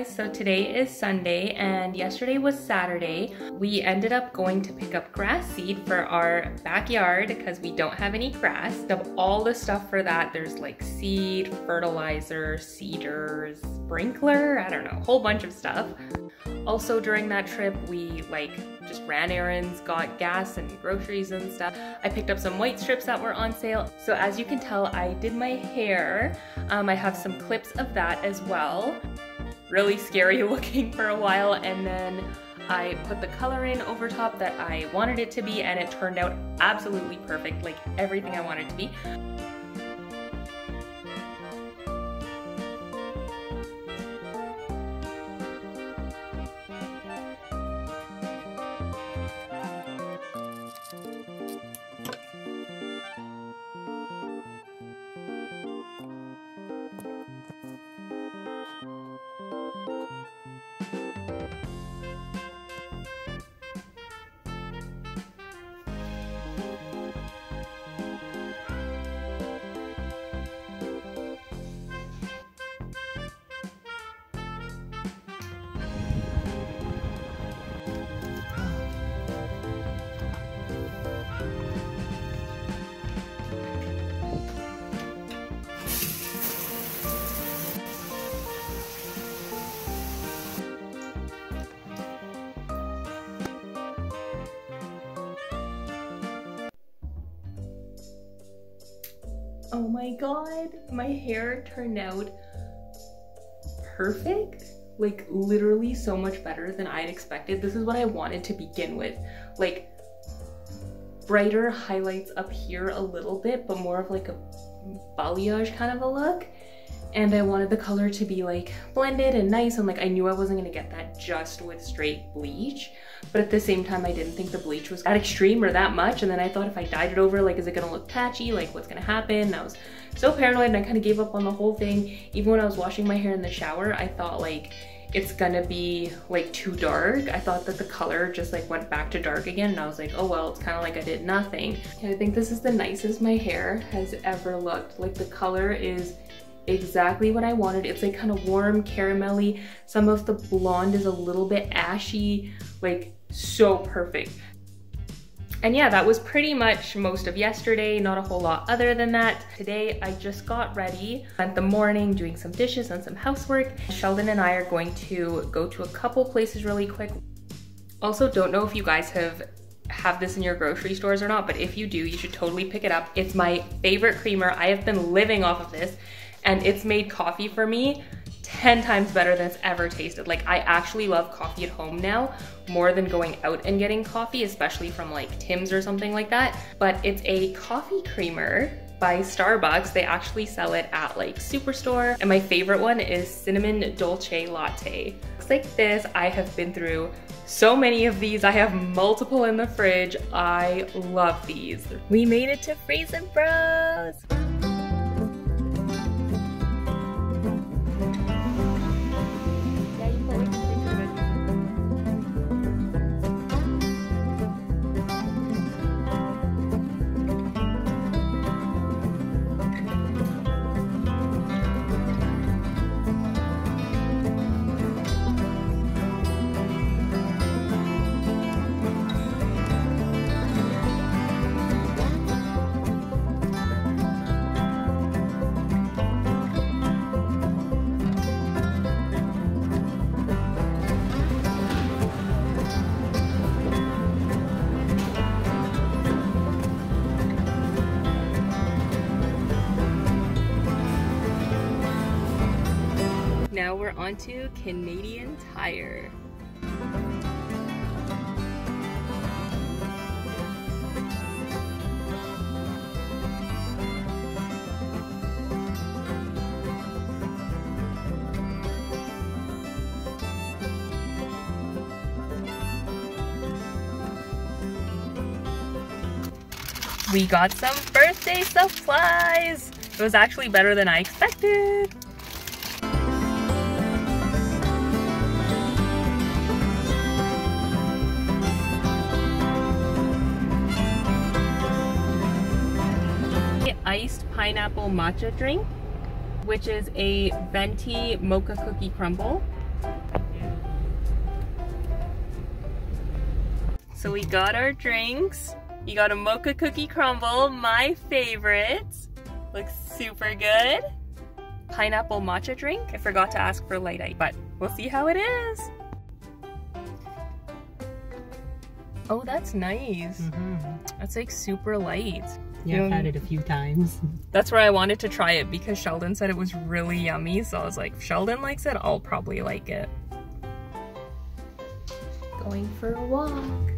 guys, so today is Sunday and yesterday was Saturday. We ended up going to pick up grass seed for our backyard because we don't have any grass. We have all the stuff for that. There's like seed, fertilizer, seeders, sprinkler, I don't know, a whole bunch of stuff. Also during that trip, we just ran errands, got gas and groceries and stuff. I picked up some white strips that were on sale. So as you can tell, I did my hair. I have some clips of that as well. Really scary looking for a while, and then I put the color in over top that I wanted it to be, and it turned out absolutely perfect, like everything I wanted it to be. Oh my god, my hair turned out perfect. Like literally so much better than I'd expected. This is what I wanted to begin with. Like brighter highlights up here a little bit, but more of like a balayage kind of a look. And I wanted the color to be like blended and nice, and like I knew I wasn't gonna get that just with straight bleach. But at the same time, I didn't think the bleach was that extreme or that much. And then I thought if I dyed it over, like, is it gonna look patchy? Like, what's gonna happen? And I was so paranoid and I kind of gave up on the whole thing. Even when I was washing my hair in the shower, I thought like it's gonna be like too dark. I thought that the color just like went back to dark again, and I was like, oh well, it's kind of like I did nothing. And I think this is the nicest my hair has ever looked. Like the color is exactly what I wanted. It's like kind of warm, caramelly. Some of the blonde is a little bit ashy, like so perfect. And yeah, that was pretty much most of yesterday. Not a whole lot other than that. Today, I just got ready. Spent the morning doing some dishes and some housework. Sheldon and I are going to go to a couple places really quick. Also, don't know if you guys have this in your grocery stores or not, but if you do, you should totally pick it up. It's my favorite creamer. I have been living off of this, and it's made coffee for me 10 times better than it's ever tasted. Like I actually love coffee at home now more than going out and getting coffee, especially from like Tim's or something like that. But it's a coffee creamer by Starbucks. They actually sell it at like Superstore. And my favorite one is Cinnamon Dolce Latte. Looks like this. I have been through so many of these. I have multiple in the fridge. I love these. We made it to Freezing Bros. Now we're on to Canadian Tire. We got some birthday supplies. It was actually better than I expected. Iced pineapple matcha drink, which is a venti mocha cookie crumble. So we got our drinks. You got a mocha cookie crumble, my favorite. Looks super good. Pineapple matcha drink. I forgot to ask for light ice, but we'll see how it is. Oh, that's nice. That's like super light. Yeah, I've had it a few times. That's where I wanted to try it because Sheldon said it was really yummy. So I was like, if Sheldon likes it, I'll probably like it. Going for a walk.